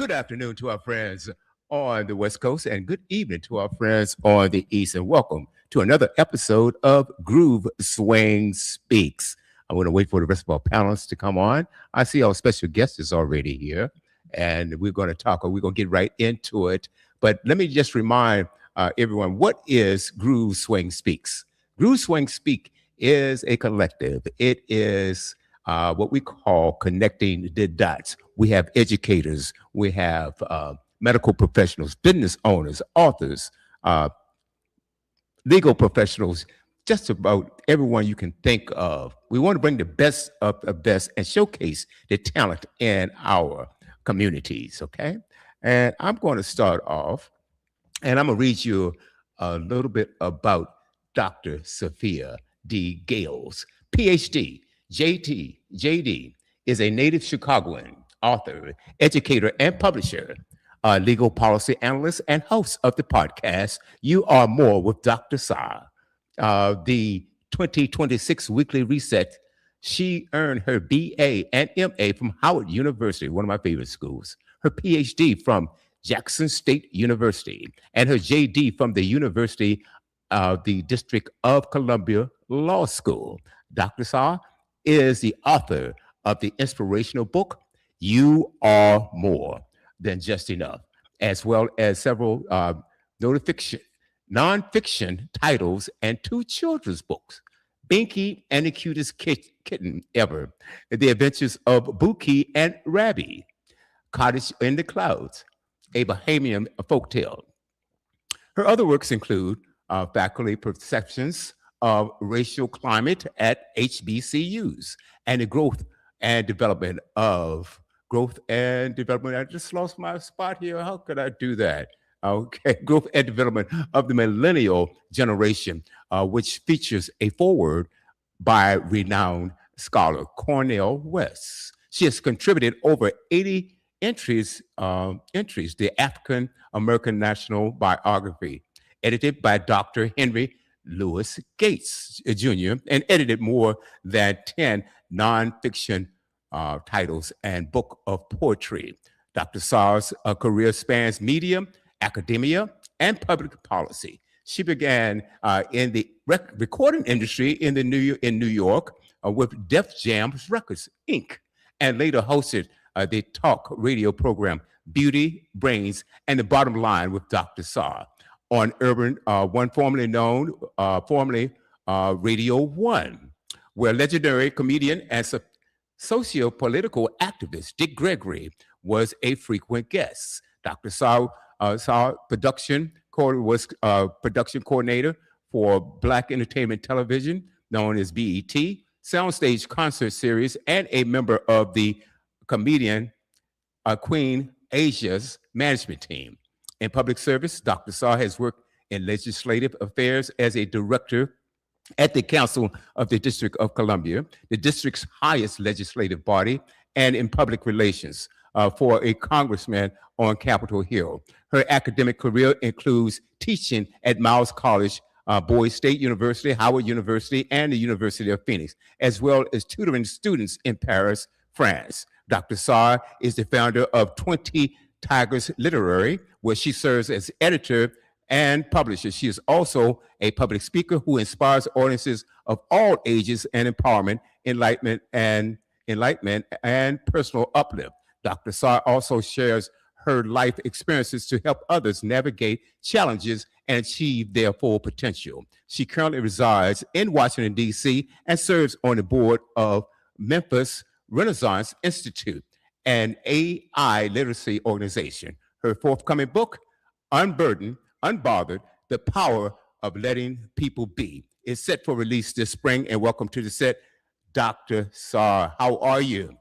Good afternoon to our friends on the West Coast, and good evening to our friends on the East. And welcome to another episode of Groove Swing Speaks. I'm going to wait for the rest of our panelists to come on. I see our special guest is already here, and we're going to talk, or we're going to get right into it. But let me just remind everyone, what is Groove Swing Speaks? Groove Swing Speak is a collective. It is what we call connecting the dots. We have educators, we have medical professionals, business owners, authors, uh, legal professionals, just about everyone you can think of. We want to bring the best of the best and showcase the talent in our communities, okay? And I'm going to start off, and I'm going to read you a little bit about Dr. SaFiya D. Gales, PhD, JD, is a native Chicagoan, author, educator, and publisher, legal policy analyst, and host of the podcast You Are More with Dr. Sa. The 2026 Weekly Reset, she earned her BA and MA from Howard University, one of my favorite schools, her PhD from Jackson State University, and her JD from the University of the District of Columbia Law School. Dr. Sa is the author of the inspirational book, You Are More Than Just Enough, as well as several nonfiction titles and two children's books, Binky and the Cutest Kitten Ever, The Adventures of Buki and Rabbi, Cottage in the Clouds, a Bahamian folktale. Her other works include faculty perceptions of racial climate at HBCUs and the growth and development. I just lost my spot here. How could I do that? Okay, growth and development of the millennial generation, which features a foreword by renowned scholar Cornel West. She has contributed over 80 entries, the African American National Biography, edited by Dr. Henry Louis Gates Jr., and edited more than 10 nonfiction titles and book of poetry. Dr. Sa's career spans media, academia, and public policy. She began in the recording industry in New York with Def Jam Records Inc., and later hosted the talk radio program Beauty, Brains, and the Bottom Line with Dr. Sa on Urban One, formerly Radio One, where legendary comedian and socio-political activist Dick Gregory was a frequent guest. Dr. Sa was production coordinator for Black Entertainment Television, known as BET, Soundstage Concert Series, and a member of the comedian Queen Asia's management team. In public service, Dr. Sa has worked in legislative affairs as a director at the Council of the District of Columbia, the district's highest legislative body, and in public relations for a congressman on Capitol Hill. Her academic career includes teaching at Miles College, Boys State University, Howard University, and the University of Phoenix, as well as tutoring students in Paris, France. Dr. Sa is the founder of 20 Tigers Literary, where she serves as editor and publisher. She is also a public speaker who inspires audiences of all ages and enlightenment and personal uplift. Dr. Sa also shares her life experiences to help others navigate challenges and achieve their full potential. She currently resides in Washington, D.C., and serves on the board of Memphis Renaissance Institute, an AI literacy organization. Her forthcoming book, Unbothered, The Power of Letting People Be, is set for release this spring. And welcome to the set, Dr. Sa. How are you?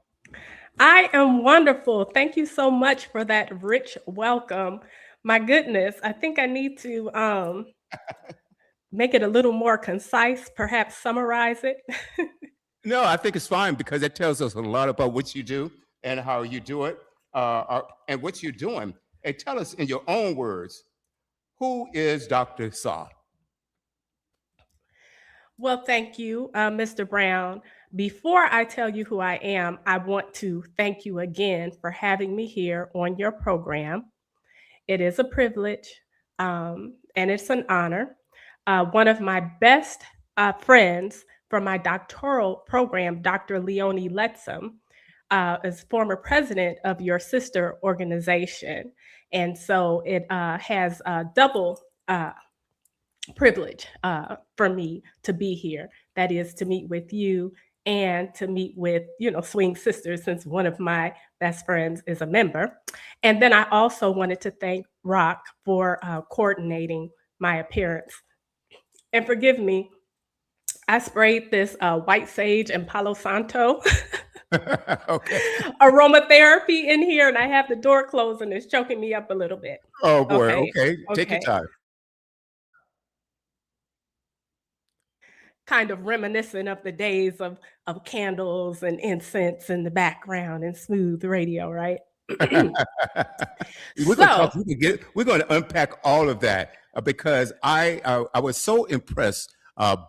I am wonderful. Thank you so much for that rich welcome. My goodness, I think I need to make it a little more concise, perhaps summarize it. No, I think it's fine because it tells us a lot about what you do and how you do it and what you're doing. And tell us in your own words, who is Dr. Sa? Well, thank you, Mr. Brown. before I tell you who I am, I want to thank you again for having me here on your program. It is a privilege and it's an honor. One of my best friends from my doctoral program, Dr. Leonie Letzum, is former president of your sister organization. And so it has a double privilege for me to be here. That is to meet with you and to meet with, Swing Sisters, since one of my best friends is a member. And then I also wanted to thank Rock for coordinating my appearance. And forgive me, I sprayed this white sage and Palo Santo Okay. aromatherapy in here, and I have the door closed and it's choking me up a little bit. Oh boy. Okay. Okay. Take your Okay. time. Kind of reminiscent of the days of candles and incense in the background and smooth radio, right? We're going to talk. So, We're going to unpack all of that because I was so impressed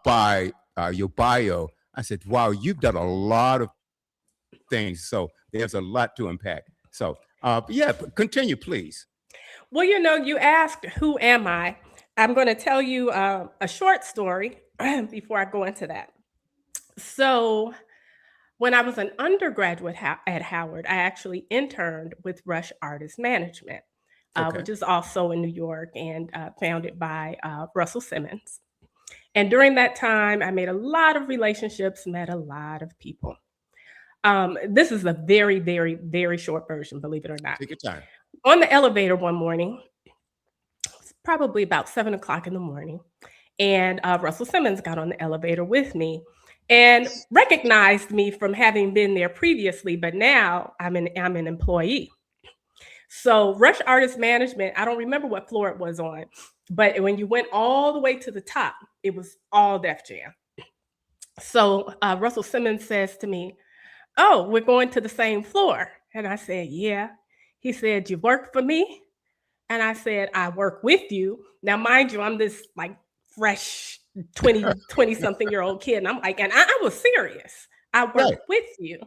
by your bio. I said, "Wow, you've done a lot of things." So there's a lot to unpack. So, yeah, continue, please. well, you asked, who am I? I'm going to tell you a short story before I go into that. So, when I was an undergraduate at Howard, I actually interned with Rush Artist Management, Okay. which is also in New York and founded by Russell Simmons. And during that time, I made a lot of relationships, met a lot of people. This is a very, very, very short version, believe it or not. Take your time. On the elevator one morning, it's probably about 7 o'clock in the morning, and Russell Simmons got on the elevator with me and recognized me from having been there previously, but now I'm an employee. So Rush Artist Management, I don't remember what floor it was on, but when you went all the way to the top, it was all Def Jam. So Russell Simmons says to me, "Oh, we're going to the same floor." And I said, "Yeah." He said, "You work for me?" And I said, "I work with you." Now, mind you, I'm this like fresh 20 something year old kid. And I'm like, and I was serious. "I work Right. with you."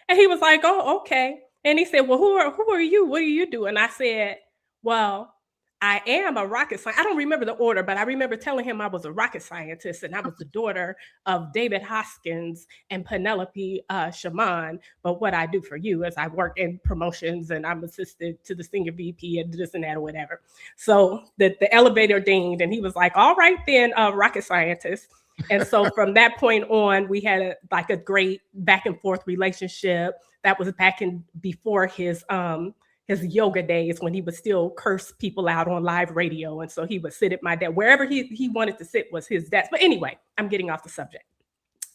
And he was like, "Oh, okay." And he said, "Well, who are you? What do you do?" And I said, "Well, I am a rocket scientist." I don't remember the order, but I remember telling him I was a rocket scientist and I was the daughter of David Hoskins and Penelope Shaman. But what I do for you is I work in promotions and I'm assistant to the senior VP and this and that or whatever. So the elevator dinged and he was like, "All right then, rocket scientist." And so from that point on, we had a great back and forth relationship. That was back in before his yoga days when he would still curse people out on live radio. And so he would sit at my desk. Wherever he wanted to sit was his desk. But anyway, I'm getting off the subject.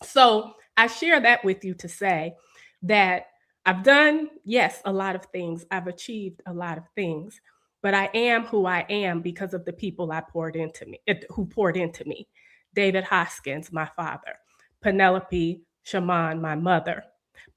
So I share that with you to say that I've done, yes, a lot of things. I've achieved a lot of things, but I am who I am because of the people who poured into me. David Hoskins, my father; Penelope Shaman, my mother;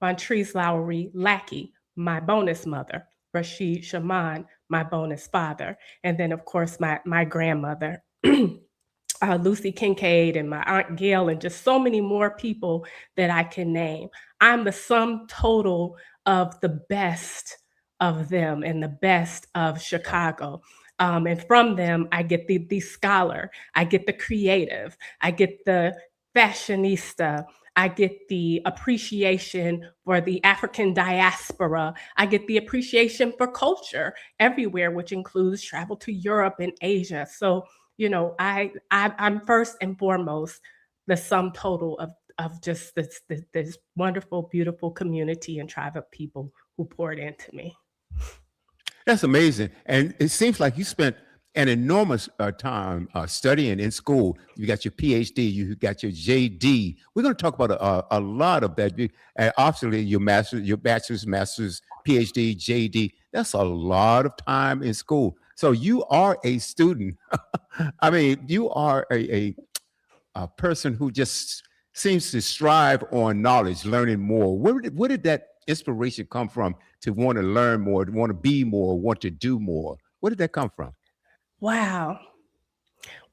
Montrese Lowry Lackey, my bonus mother; Rashid Shaman, my bonus father; and then, of course, my grandmother. Lucy Kincaid and my Aunt Gail, and just so many more people that I can name. I'm the sum total of the best of them and the best of Chicago. And from them, I get the scholar, I get the creative, I get the fashionista, I get the appreciation for the African diaspora, I get the appreciation for culture everywhere, which includes travel to Europe and Asia. So I'm first and foremost the sum total of just this wonderful, beautiful community and tribe of people who poured into me. That's amazing. And it seems like you spent an enormous time studying in school. You got your PhD, you got your JD. We're going to talk about a lot of that. Obviously, your master's, your bachelor's, master's, PhD, JD. That's a lot of time in school. So you are a student. I mean, you are a person who just seems to strive on knowledge, learning more. Where did that inspiration come from to want to learn more, to want to be more, want to do more? Where did that come from? Wow.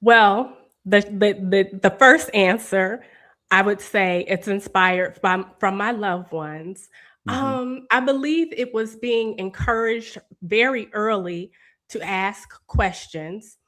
Well, the first answer, I would say it's inspired from my loved ones. Mm-hmm. I believe it was being encouraged very early to ask questions.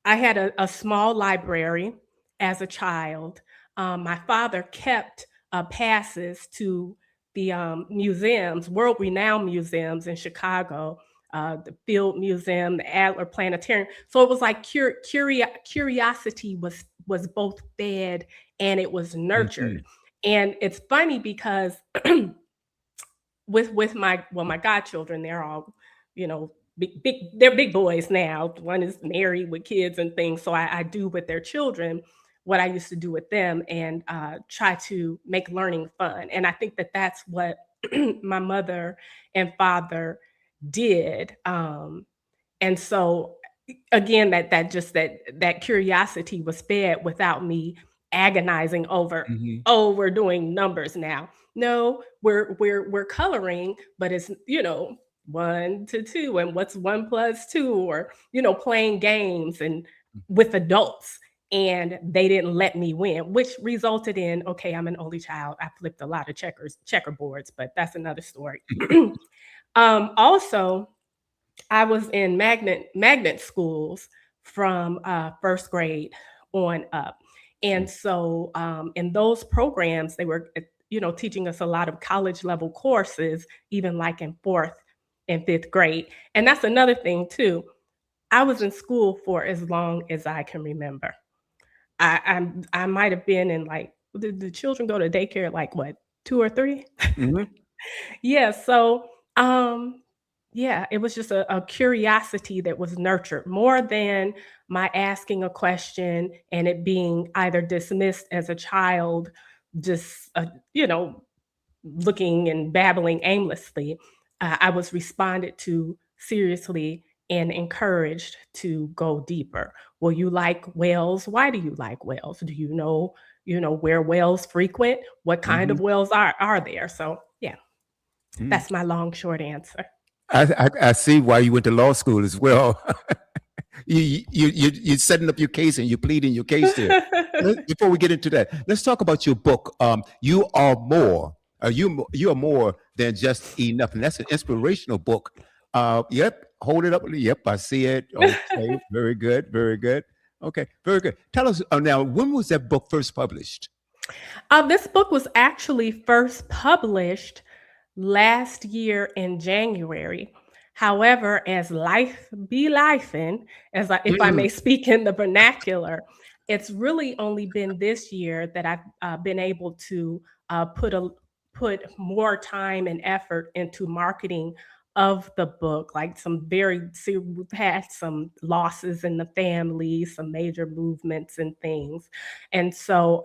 I had a small library as a child. My father kept passes to the museums, world renowned museums in Chicago, the Field Museum, the Adler Planetarium. So it was like curiosity was both fed and it was Mm-hmm. nurtured. And it's funny because with my well my godchildren, they're all big, they're big boys now. One is married with kids and things, so I do with their children what I used to do with them, and try to make learning fun. And I think that that's what my mother and father did. And so again, that curiosity was fed without me agonizing over, Mm-hmm. oh, we're doing numbers now. No, we're coloring, but it's 1 to 2, and what's 1 plus 2, or playing games and with adults. And they didn't let me win, which resulted in, okay, I'm an only child. I flipped a lot of checkerboards, but that's another story. Also, I was in magnet schools from first grade on up. And so in those programs, they were, teaching us a lot of college level courses, even like in fourth and fifth grade. And that's another thing too. I was in school for as long as I can remember. I might have been in, like, the children go to daycare at like what, 2 or 3? Mm-hmm. Yeah, so, um, yeah, it was just a curiosity that was nurtured more than my asking a question and it being either dismissed as a child, just, you know, looking and babbling aimlessly. I was responded to seriously and encouraged to go deeper. Well, you like whales? Why do you like whales? Do where whales frequent? What kind Mm-hmm. of whales are there? So, yeah, that's my long, short answer. I see why you went to law school as well. You're setting up your case and you're pleading your case there. Before we get into that, let's talk about your book. You are more. You are more than just enough, and that's an inspirational book. Yep, hold it up. Yep, I see it. Okay, very good, very good. Okay, very good. Tell us now, when was that book first published? This book was actually first published last year in January. However, as life be lifing, if I may Mm, speak in the vernacular, it's really only been this year that I've been able to put more time and effort into marketing of the book. Like we've had some losses in the family, some major movements and things, and so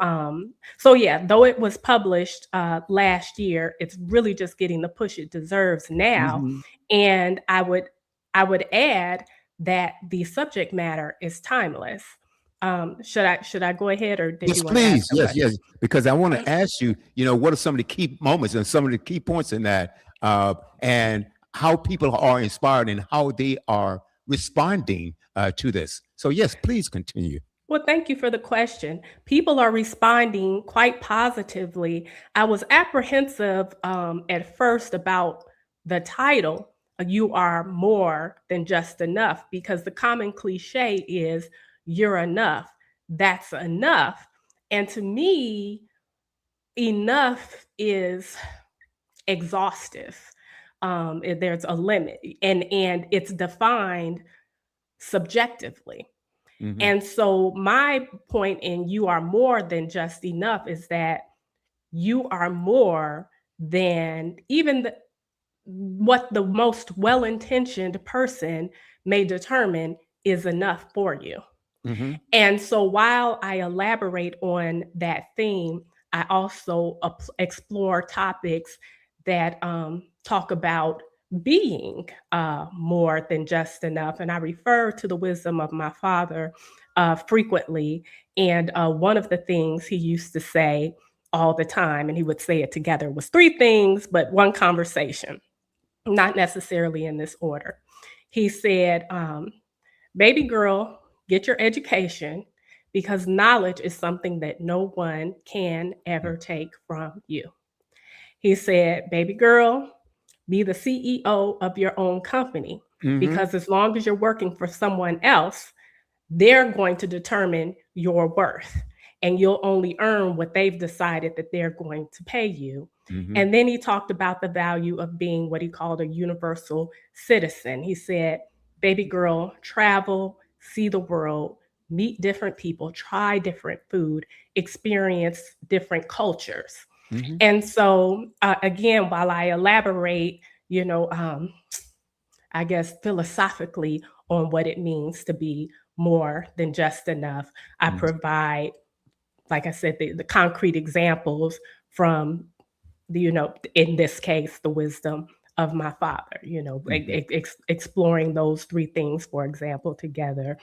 yeah, though it was published last year, it's really just getting the push it deserves now. mhm. And I would add that the subject matter is timeless. Should I go ahead, or did Yes, you want to ask please. a Yes, question? yes. Because I want to ask you, what are some of the key moments and some of the key points in that, and how people are inspired and how they are responding to this. So, yes, please continue. Well, thank you for the question. People are responding quite positively. I was apprehensive at first about the title, You Are More Than Just Enough, because the common cliche is you're enough. That's enough. And to me, enough is exhaustive. There's a limit, and it's defined subjectively. Hmm. And so my point in you are more than just enough is that you are more than even what the most well-intentioned person may determine is enough for you. Hmm. And so while I elaborate on that theme, I also explore topics that talk about being more than just enough. And I refer to the wisdom of my father frequently. And one of the things he used to say all the time, and he would say it together, was 3 things, but one conversation, not necessarily in this order. He said, baby girl, get your education because knowledge is something that no one can ever take from you. He said, baby girl, be the CEO of your own company, Mm-hmm. because as long as you're working for someone else, they're going to determine your worth, and you'll only earn what they've decided that they're going to pay you. Mm-hmm. And then he talked about the value of being what he called a universal citizen. He said, baby girl, travel, see the world, meet different people, try different food, experience different cultures. Mm-hmm. And so, again, while I elaborate, you know, I guess philosophically on what it means to be more than just enough, I provide, like I said, the concrete examples from the, in this case, the wisdom of my father, Mm-hmm. exploring those three things, for example, together,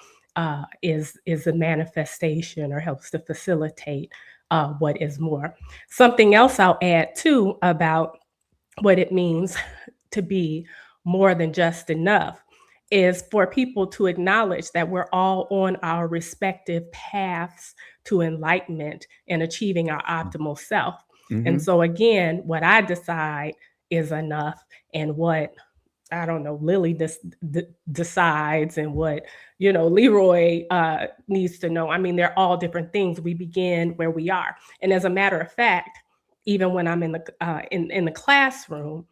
is a manifestation or helps to facilitate what is more. Something else I'll add too about what it means to be more than just enough is for people to acknowledge that we're all on our respective paths to enlightenment and achieving our optimal self. And Mm-hmm. so, again, what I decide is enough, and what I don't know, Lily decides, and what Leroy needs to know. I mean, they're all different things. We begin where we are, and as a matter of fact, even when I'm in the in the classroom,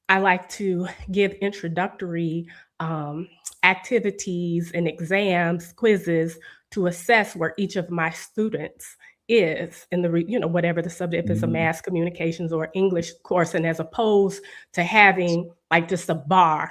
I like to give introductory um, activities and exams, quizzes to assess where each of my students is in the, whatever the subject, if it's a Mm-hmm. mass communications or English course. And as opposed to having like just a bar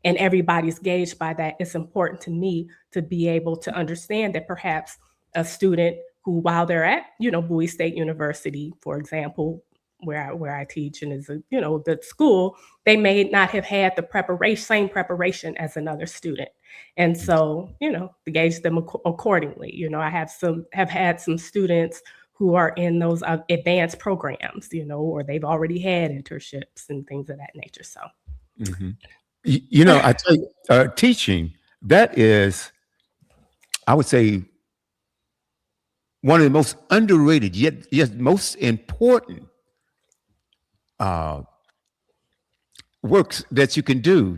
and everybody's gauged by that, it's important to me to be able to understand that perhaps a student who, while they're at, Bowie State University, for example, where I teach and is a a good school, they may not have had the same preparation as another student, and so to gauge them accordingly. I have had some students who are in those advanced programs, or they've already had internships and things of that nature. So Mm-hmm. I tell you, teaching, that is, I would say, one of the most underrated, yet most important uh, works that you can do.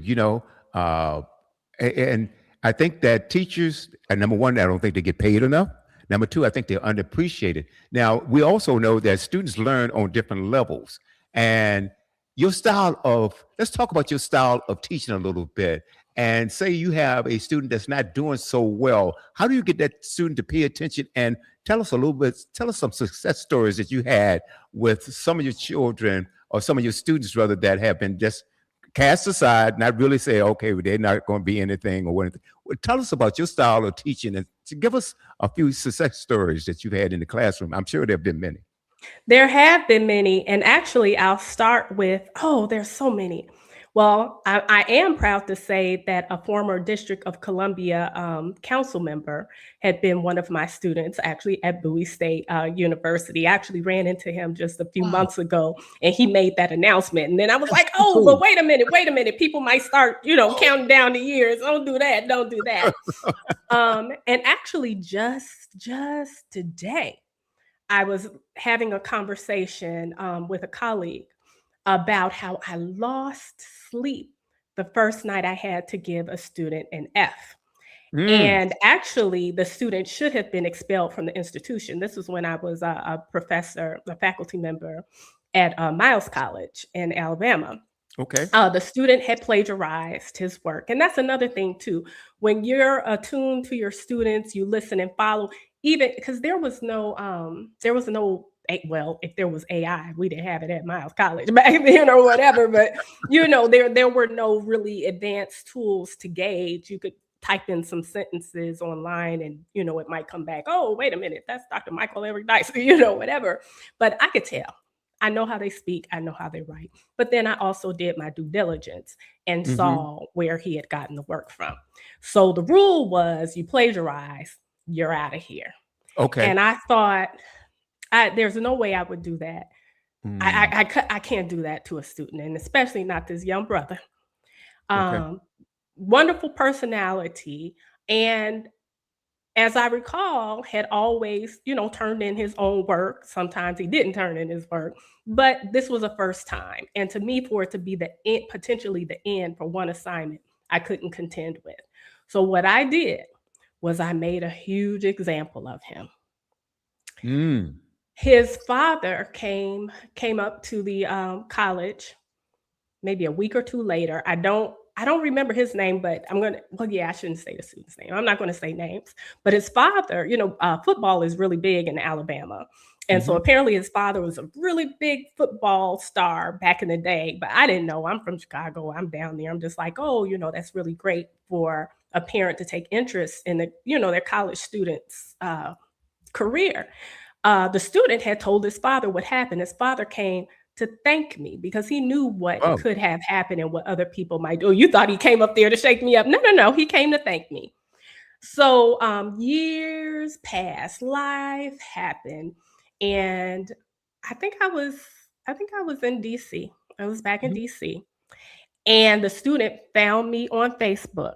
Uh, and I think that teachers, number one, I don't think they get paid enough. Number two, I think they're underappreciated. Now, we also know that students learn on different levels. And let's talk about your style of teaching a little bit. And say you have a student that's not doing so well. How do you get that student to pay attention? And tell us some success stories that you had with some of your children or some of your students, rather, that have been just cast aside, not really say, okay, well, they're not going to be anything or anything. Well, tell us about your style of teaching and to give us a few success stories that you've had in the classroom. I'm sure there have been many. there have been many, and actually, I'll start with, oh, there's so many. Well, I am proud to say that a former District of Columbia council member had been one of my students, actually at Bowie State University. I actually ran into him just a few Wow. months ago, and he made that announcement. And then I was That's like, so oh, cool. but wait a minute. People might start, counting down the years. Don't do that. Don't do that. And actually, just today, I was having a conversation with a colleague about how I lost sleep the first night I had to give a student an F. Mm, And actually, the student should have been expelled from the institution. This was when I was a professor, a faculty member at Miles College in Alabama. okay. The student had plagiarized his work. And that's another thing, too. When you're attuned to your students, you listen and follow, even because well, if there was AI, we didn't have it at Miles College back then or whatever. But, there were no really advanced tools to gauge. You could type in some sentences online and, it might come back, oh, wait a minute, that's Dr. Michael Eric Dice, whatever. But I could tell. I know how they speak. I know how they write. But then I also did my due diligence and Mm-hmm. saw where he had gotten the work from. So the rule was, you plagiarize, you're out of here. Okay. And I thought, there's no way I would do that. Mm, I can't do that to a student, and especially not this young brother. okay. Um, Wonderful personality, and as I recall, had always, turned in his own work. Sometimes he didn't turn in his work, but this was a first time. And to me, for it to be the end, potentially the end for one assignment, I couldn't contend with. So what I did was I made a huge example of him. Mm. His father came up to the college maybe a week or two later. I don't remember his name, but well, yeah, I shouldn't say the student's name. I'm not going to say names. But his father, football is really big in Alabama. And so Hmm. apparently his father was a really big football star back in the day, but I didn't know. I'm from Chicago. I'm down there. I'm just like, oh, that's really great for a parent to take interest in their college students' career. The student had told his father what happened. His father came to thank me because he knew what Oh. could have happened and what other people might do. You thought he came up there to shake me up. No, no, no. He came to thank me. So years passed, life happened, and I think I was I think I was in DC. I was back in Mhm. DC. And the student found me on Facebook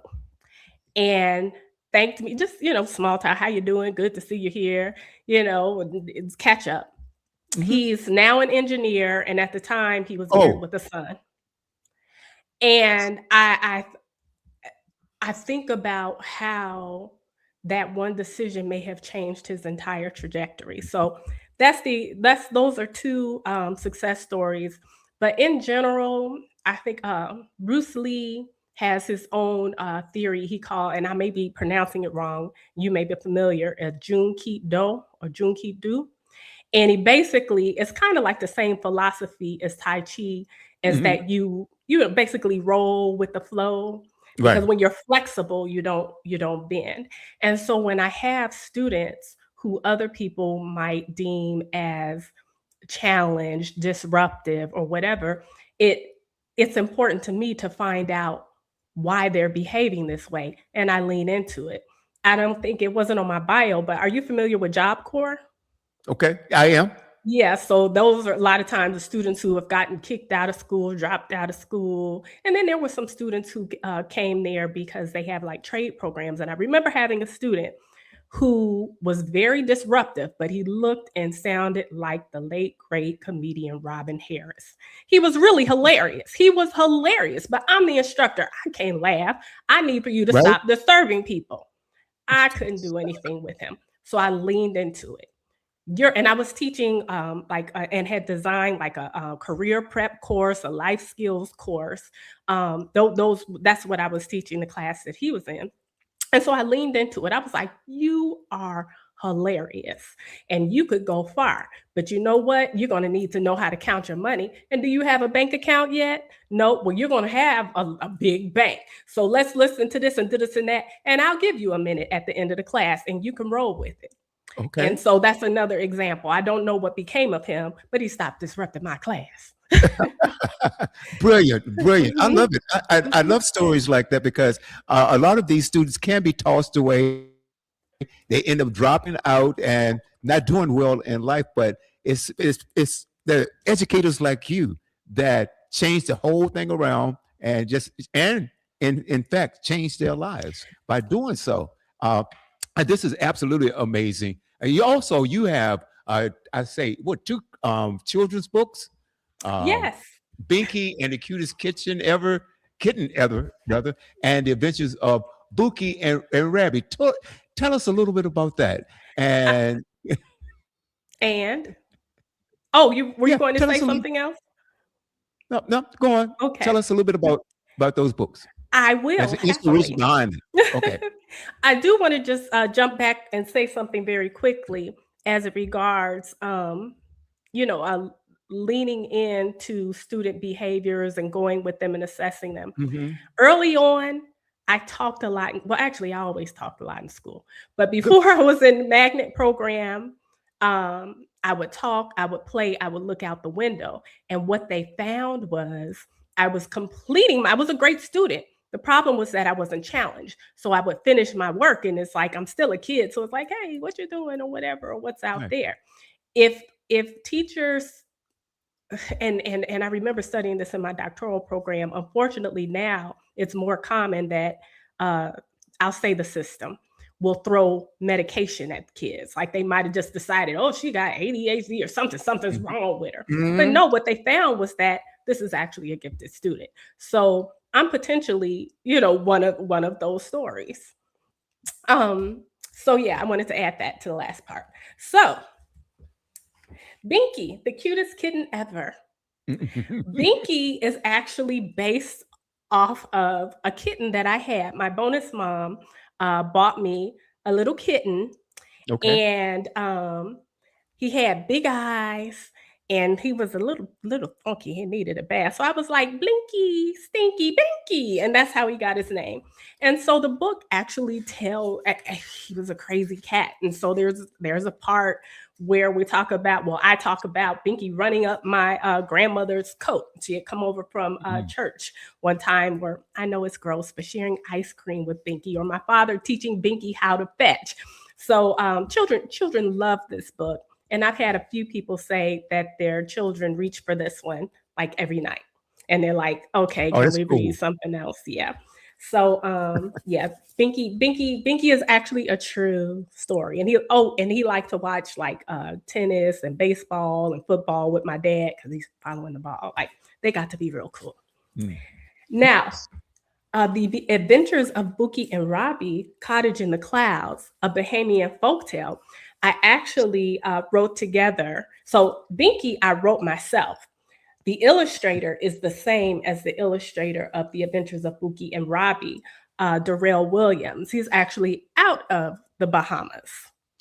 and thanked me, just, small talk, how you doing? Good to see you here. It's catch up. Mhm. He's now an engineer, and at the time he was married Oh. with a son. And I think about how that one decision may have changed his entire trajectory. So those are two success stories. But in general, I think Bruce Lee has his own theory he called, and I may be pronouncing it wrong. You may be familiar, Jun Keep Do or Jun Keep Do. And he basically, it's kind of like the same philosophy as Tai Chi, is Hmm. that you basically roll with the flow, because Right. when you're flexible, you don't bend. And so when I have students who other people might deem as challenged, disruptive, or whatever, it it's important to me to find out why they're behaving this way, and I lean into it. I don't think it wasn't on my bio, but are you familiar with Job Corps? Okay. I am. Yeah, so those are a lot of times the students who have gotten kicked out of school, dropped out of school. And then there were some students who came there because they have like trade programs. And I remember having a student who was very disruptive, but he looked and sounded like the late great comedian Robin Harris. He was really hilarious. He was hilarious, but I'm the instructor. I can't laugh. I need for you to Right. stop disturbing people. I couldn't do anything with him. So I leaned into it. And I was teaching and had designed like a career prep course, a life skills course. Those That's what I was teaching the class that he was in. And so I leaned into it. I was like, you are hilarious and you could go far. But you know what? You're going to need to know how to count your money. And do you have a bank account yet? No. Well, you're going to have a big bank. So let's listen to this and do this and that. And I'll give you a minute at the end of the class and you can roll with it. And Okay. so that's another example. I don't know what became of him, but he stopped disrupting my class. Brilliant, brilliant. I Mhm, love it. I mhm. love stories like that because a lot of these students can be tossed away. They end up dropping out and not doing well in life. But it's the educators like you that change the whole thing around and in fact change their lives by doing so. And this is absolutely amazing. And you have I say what two children's books. Um, Yes. Binky and the cutest kitten ever, brother, and the adventures of Bookie and Rabby. Tell us a little bit about that. I, And and oh, you were you yeah, going to tell say us a little. something else? No, no, go on. Tell Okay. us a little bit about those books. I There's will an inspiration happily. behind it. Okay. I do want to just jump back and say something very quickly as it regards, you know, uh, leaning into student behaviors and going with them and assessing them. Hmm. Early on, I talked a lot. Well, actually, I always talked a lot in school. But Good. before I was in the magnet program, I would talk, I would play, I would look out the window. And what they found was I was a great student. The problem was that I wasn't challenged. So I would finish my work and it's like I'm still a kid. So it's like, hey, what you doing or whatever, or what's out Right. there. If teachers and I remember studying this in my doctoral program. Unfortunately, now it's more common that uh, I'll say the system. will throw medication at kids. Like they might have just decided, oh, she got ADHD or something's wrong with her. But Mhm. no, what they found was that this is actually a gifted student. So I'm potentially, one of those stories. Um, so yeah, I wanted to add that to the last part. So Binky, the cutest kitten ever. Binky is actually based off of a kitten that I had. My bonus mom bought me a little kitten, Okay. and he had big eyes, and he was a little funky. He needed a bath. So I was like, Blinky, Stinky, Binky. And that's how he got his name. And so the book actually he was a crazy cat. And so there's a part where I talk about Binky running up my grandmother's coat. She had come over from Mhm. church one time, where I know it's gross, but sharing ice cream with Binky, or my father teaching Binky how to fetch. So children love this book. And I've had a few people say that their children reach for this one like every night. And they're like, okay, Oh, can that's we read cool. something else? Yeah. So yeah, Binky is actually a true story. And he liked to watch like tennis and baseball and football with my dad because he's following the ball. Like they got to be real cool. Mm. Now, the Adventures of Bookie and Robbie, Cottage in the Clouds, a Bahamian folktale, I actually wrote together. So Binky, I wrote myself. The illustrator is the same as the illustrator of The Adventures of Bookie and Robbie, Darrell Williams. He's actually out of the Bahamas.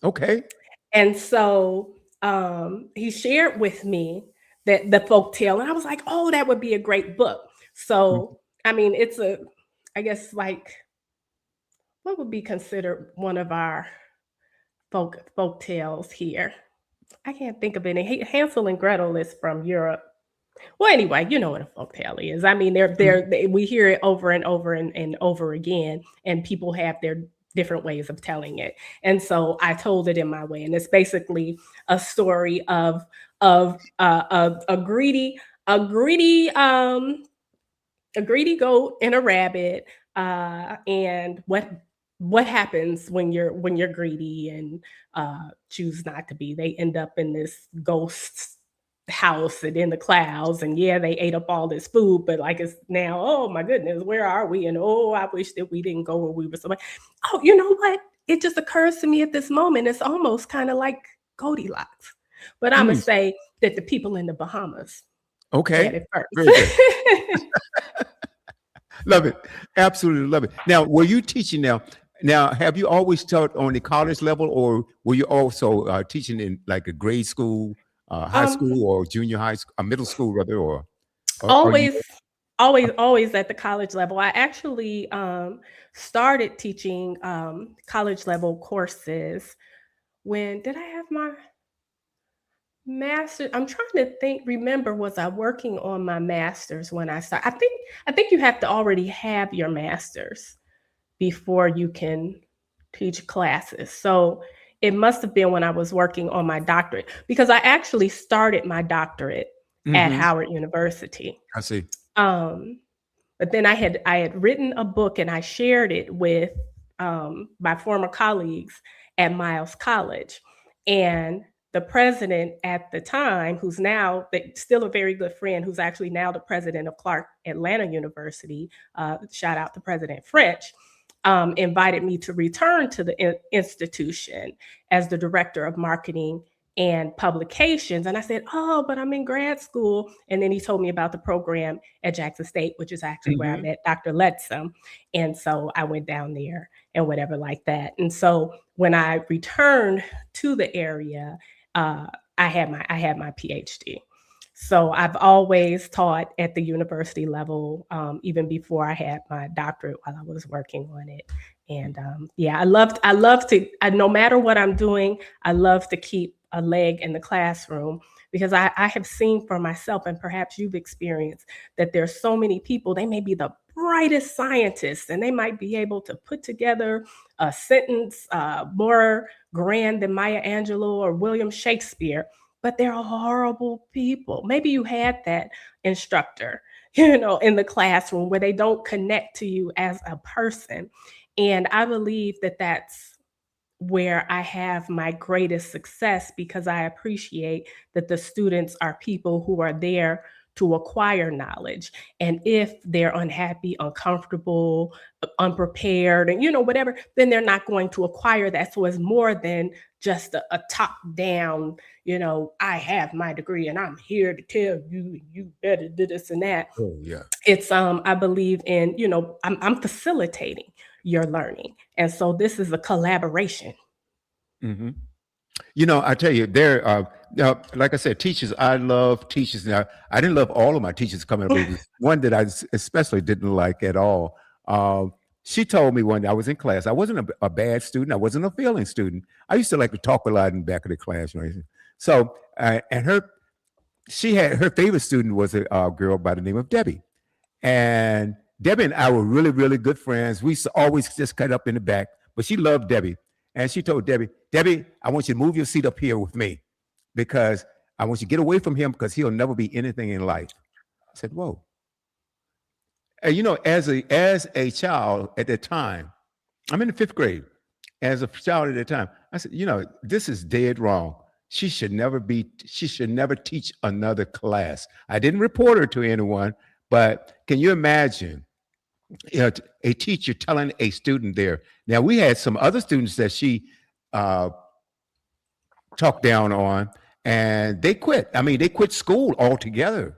Okay. And so he shared with me that the folk tale, and I was like, oh, that would be a great book. Mhm. So, I mean, I guess, like, what would be considered one of our folk tales here? I can't think of any. Hansel and Gretel is from Europe. Well, anyway, you know what a folk tale is. I mean, Mhm. we hear it over and over and over again, and people have their different ways of telling it. And so I told it in my way, and it's basically a story of a greedy a greedy goat and a rabbit, and what happens when you're greedy and choose not to be. They end up in this ghost house and in the clouds, and yeah, they ate up all this food, but like it's now, oh my goodness, where are we? And oh, I wish that we didn't go where we were. So, oh, you know what? It just occurs to me at this moment. It's almost kind of like Goldilocks, but I'm gonna Mm. say that the people in the Bahamas Okay. had it first. Very good. Love it. Absolutely love it. Now, were you teaching now? Now, have you always taught on the college level, or were you also teaching in like a grade school, high um, school, or junior high school, middle school rather, or you? always, always at the college level. I actually started teaching college level courses. When did I have my master? I'm trying to remember, was I working on my master's when I started? I think you have to already have your master's before you can teach classes. So it must have been when I was working on my doctorate, because I actually started my doctorate at Hmm. Howard University. I see. Um, but then I had written a book, and I shared it with my former colleagues at Miles College, and the president at the time, who's now still a very good friend, who's actually now the president of Clark Atlanta University. Shout out to President French. Invited me to return to the institution as the director of marketing and publications. And I said, oh, but I'm in grad school. And then he told me about the program at Jackson State, which is actually where I Hmm. met Dr. Letzum. And so I went down there and whatever like that. And so when I returned to the area, uh, I had my PhD. So I've always taught at the university level, even before I had my doctorate, while I was working on it. And yeah, I love to, no matter what I'm doing, I love to keep a leg in the classroom, because I have seen for myself, and perhaps you've experienced, that there's so many people, they may be the brightest scientists, and they might be able to put together a sentence more grand than Maya Angelou or William Shakespeare, but they're horrible people. Maybe you had that instructor, in the classroom, where they don't connect to you as a person. And I believe that that's where I have my greatest success because I appreciate that the students are people who are there to acquire knowledge. And if they're unhappy, uncomfortable, unprepared, and whatever, then they're not going to acquire that. So it's more than just a top down, I have my degree and I'm here to tell you, you better do this and that. Oh, yeah. It's I believe in, I'm facilitating your learning. And so this is a collaboration. Hmm. I tell you, now, like I said, teachers, I love teachers. Now, I didn't love all of my teachers coming up, but it was one that especially didn't like at all. Um, she told me one day I was in class. I wasn't a bad student. I wasn't a failing student. I used to like to talk a lot in the back of the class. Right? So, and she had her favorite student was a girl by the name of Debbie. And Debbie and I were really, really good friends. We used to always just cut up in the back, but she loved Debbie. And she told Debbie, Debbie, I want you to move your seat up here with me because I want you to get away from him because he'll never be anything in life. I said, whoa. And as a child at that time, I'm in the fifth grade. As a child at that time, I said, this is dead wrong. She should never teach another class. I didn't report her to anyone, but can you imagine a teacher telling a student there? Now, we had some other students that she uh, talked down on, and they quit. I mean, they quit school altogether.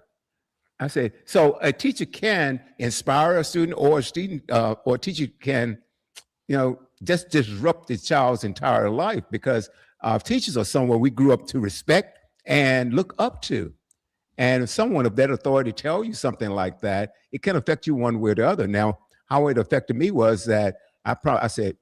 I said, so a teacher can inspire a student, or a student, or a teacher can, just disrupt the child's entire life because teachers are someone we grew up to respect and look up to. And if someone of that authority tell you something like that, it can affect you one way or the other. Now, how it affected me was that I said,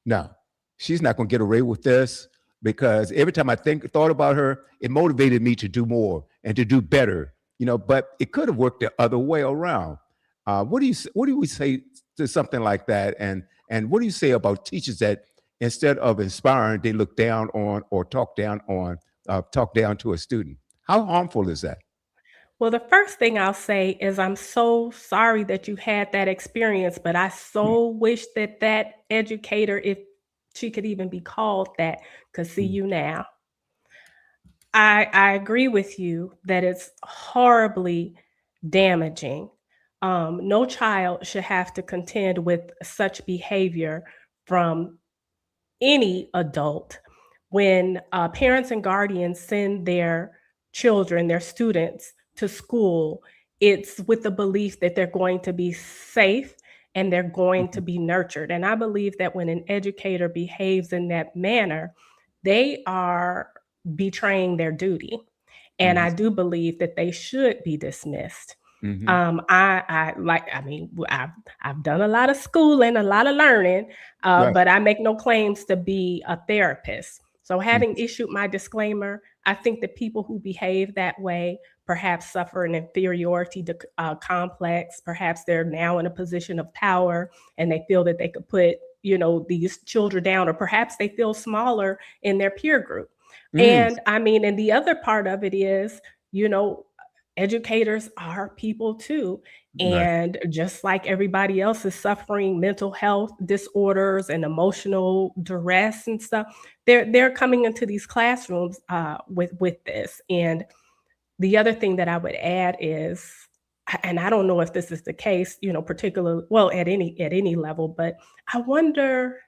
no, she's not going to get away with this because every time I thought about her, it motivated me to do more and to do better. But it could have worked the other way around. What do we say to something like that? And what do you say about teachers that instead of inspiring, they look down on or talk down to a student? How harmful is that? Well, the first thing I'll say is I'm so sorry that you had that experience, but I Mm, so wish that that educator, if she could even be called that, could see mm, you now. I agree with you that it's horribly damaging. No child should have to contend with such behavior from any adult when parents and guardians send their children, their students to school. It's with the belief that they're going to be safe and they're going to mhm, be nurtured. And I believe that when an educator behaves in that manner, they are betraying their duty. And mhm, I do believe that they should be dismissed. mhm. I mean, I've done a lot of schooling, a lot of learning, Right. but I make no claims to be a therapist. So, Mhm, having issued my disclaimer, I think that people who behave that way perhaps suffer an inferiority complex. Perhaps they're now in a position of power and they feel that they could put, these children down, or perhaps they feel smaller in their peer group. mm, And I mean, and the other part of it is, you know, educators are people too. right. And just like everybody else is suffering mental health disorders and emotional duress and stuff, they're coming into these classrooms with this. And the other thing that I would add is, and I don't know if this is the case, particularly well at any level, but I wonder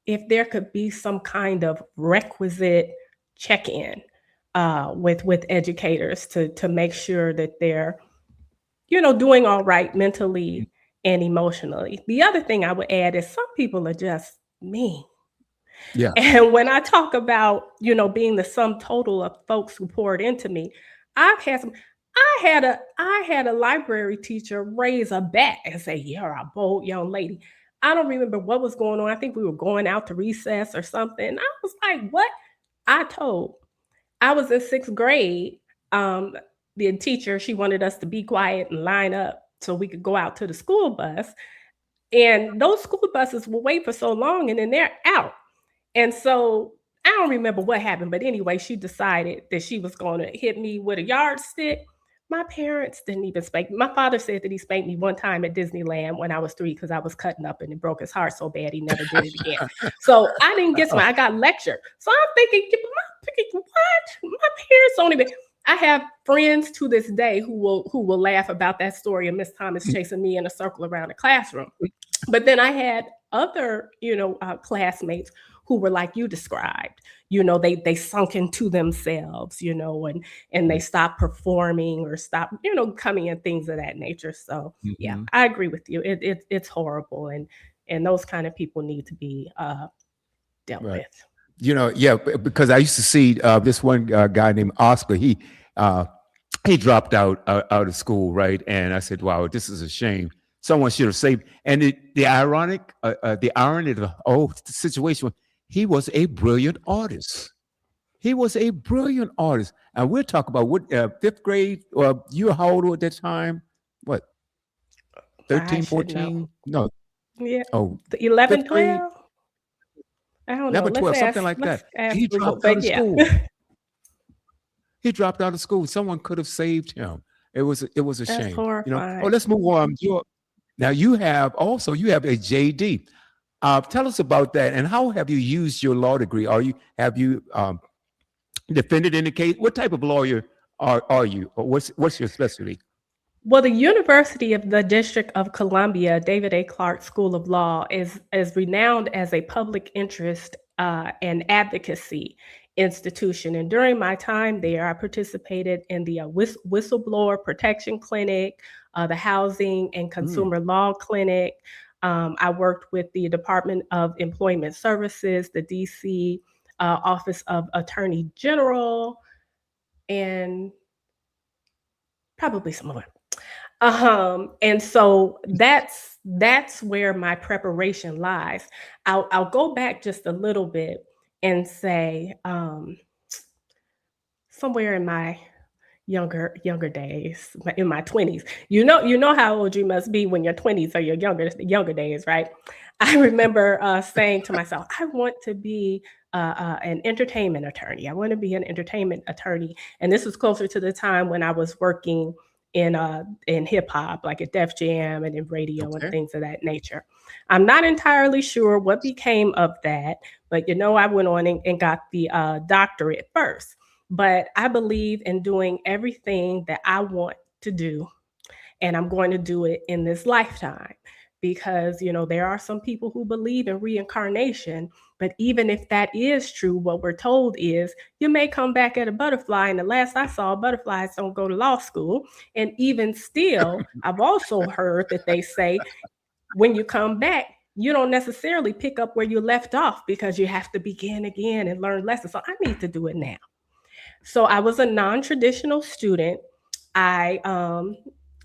if there could be some kind of requisite check-in with educators to make sure that they're doing all right Mm, mentally and emotionally. The other thing I would add is some people are just mean. yeah. And when I talk about, being the sum total of folks who poured into me, I've had some I had a library teacher raise a bat and say, "You're a bold young lady." I don't remember what was going on. I think we were going out to recess or something. I was like, "What?" I told. I was in 6th grade. Um, the teacher, she wanted us to be quiet and line up so we could go out to the school bus. And those school buses will wait for so long and then they're out. And so I don't remember what happened, but anyway, she decided that she was going to hit me with a yardstick. My parents didn't even spank me. My father said that he spanked me one time at Disneyland when I was 3 because I was cutting up and it broke his heart so bad he never did it again. So I didn't get spanked. I got lectured. So I'm thinking, what? My parents don't even. I have friends to this day who will laugh about that story of Miss Thomas chasing me in a circle around the classroom. But then I had other, classmates who were like you described. They sunk into themselves, and they stop performing or stop, coming and things of that nature. So yeah, Mm-hmm. I agree with you. It's horrible, and those kind of people need to be dealt Right. with. Yeah, because I used to see this one guy named Oscar. Uh, he dropped out of school, right? And I said, "Wow, this is a shame. Someone should have saved." And the irony of the whole situation, he was a brilliant artist. He was a brilliant artist, and we're talking about what fifth grade. You were how old at that time? What, I 13, should know. 14? No, Yeah, oh, the 11, fifth grade, 12. I don't know. 11, Let's 12, something ask. like Let's that. ask He Google. dropped out But of yeah, school. He dropped out of school. Someone could have saved him. It was a that's shame. Oh, horrifying. let's move on. Now you have a JD. Tell us about that and how have you used your law degree? Have you defended in the case? What type of lawyer are you? Or what's your specialty? Well, the University of the District of Columbia, David A. Clark School of Law, is renowned as a public interest and advocacy institution. And during my time there, I participated in the Whistleblower Protection Clinic, the Housing and Mm, Consumer Law Clinic. I worked with the Department of Employment Services, the DC Office of Attorney General, and probably some more. And so that's where my preparation lies. I'll go back just a little bit and say, somewhere in my younger days, in my 20s. You know how old you must be when your 20s or your younger days, right? I remember saying to myself, I want to be an entertainment attorney. I want to be an entertainment attorney, and this was closer to the time when I was working in hip hop, like at Def Jam and in radio and okay. things of that nature. I'm not entirely sure what became of that, but I went on and got the doctorate first. But I believe in doing everything that I want to do, and I'm going to do it in this lifetime. Because, there are some people who believe in reincarnation, but even if that is true, what we're told is you may come back at a butterfly. And the last I saw, butterflies don't go to law school. And even still, I've also heard that they say when you come back, you don't necessarily pick up where you left off because you have to begin again and learn lessons. So I need to do it now. So I was a non-traditional student. I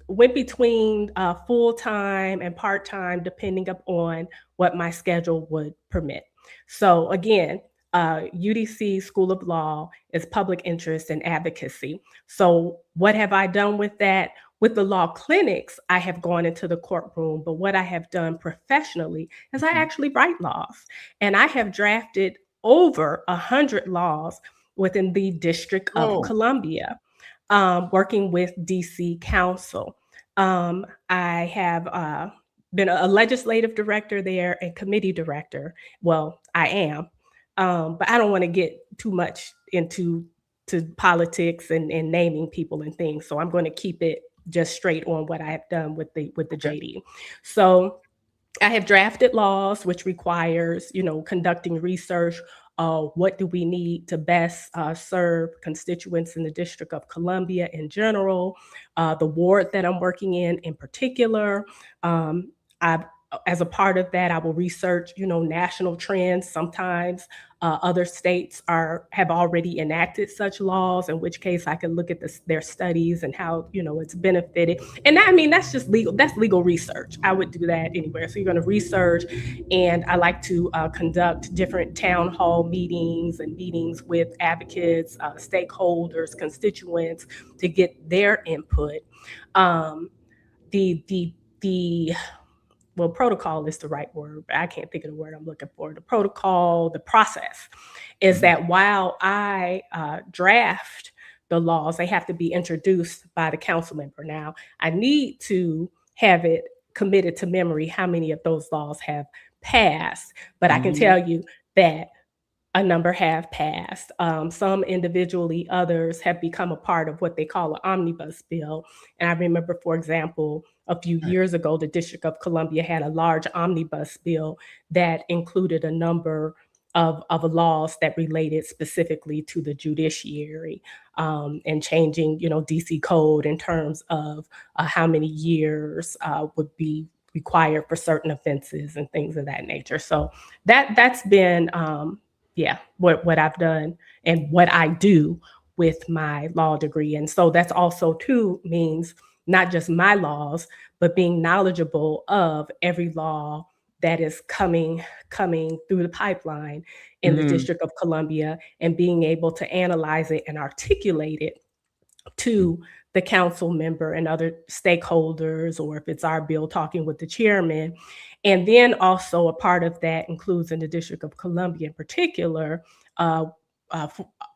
went between full time and part time, depending upon what my schedule would permit. So again, UDC School of Law is public interest and advocacy. So what have I done with that? With the law clinics, I have gone into the courtroom, but what I have done professionally is I Mhm. actually write laws, and I have drafted over 100 laws within the District of Oh, Columbia, working with DC Council. I have been a legislative director there and committee director. Well, I am, but I don't want to get too much into to politics and naming people and things. So I'm going to keep it just straight on what I have done with the okay. JD. So I have drafted laws, which requires, conducting research. What do we need to best serve constituents in the District of Columbia in general, the ward that I'm working in particular. Um, I, as a part of that, I will research, national trends. Sometimes other states have already enacted such laws, in which case I can look at their studies and how it's benefited. And that, I mean, that's just legal. That's legal research. I would do that anywhere. So you're going to research, and I like to conduct different town hall meetings and meetings with advocates, stakeholders, constituents to get their input. Um, the well, protocol is the right word, but I can't think of the word I'm looking for. The protocol, the process is Mhm. that while I draft the laws. They have to be introduced by the council member. Now, I need to have it committed to memory how many of those laws have passed, but I can Mhm. tell you that a number have passed. Some individually, others have become a part of what they call an omnibus bill. And I remember, for example, a few Right. years ago, the District of Columbia had a large omnibus bill that included a number of laws that related specifically to the judiciary, and changing, DC code in terms of how many years would be required for certain offenses and things of that nature. So that's been yeah, what I've done and what I do with my law degree. And so that's also too means not just my laws, but being knowledgeable of every law that is coming through the pipeline in the Mhm. District of Columbia, and being able to analyze it and articulate it to the council member and other stakeholders, or if it's our bill, talking with the chairman. And then also a part of that includes, in the District of Columbia in particular, uh,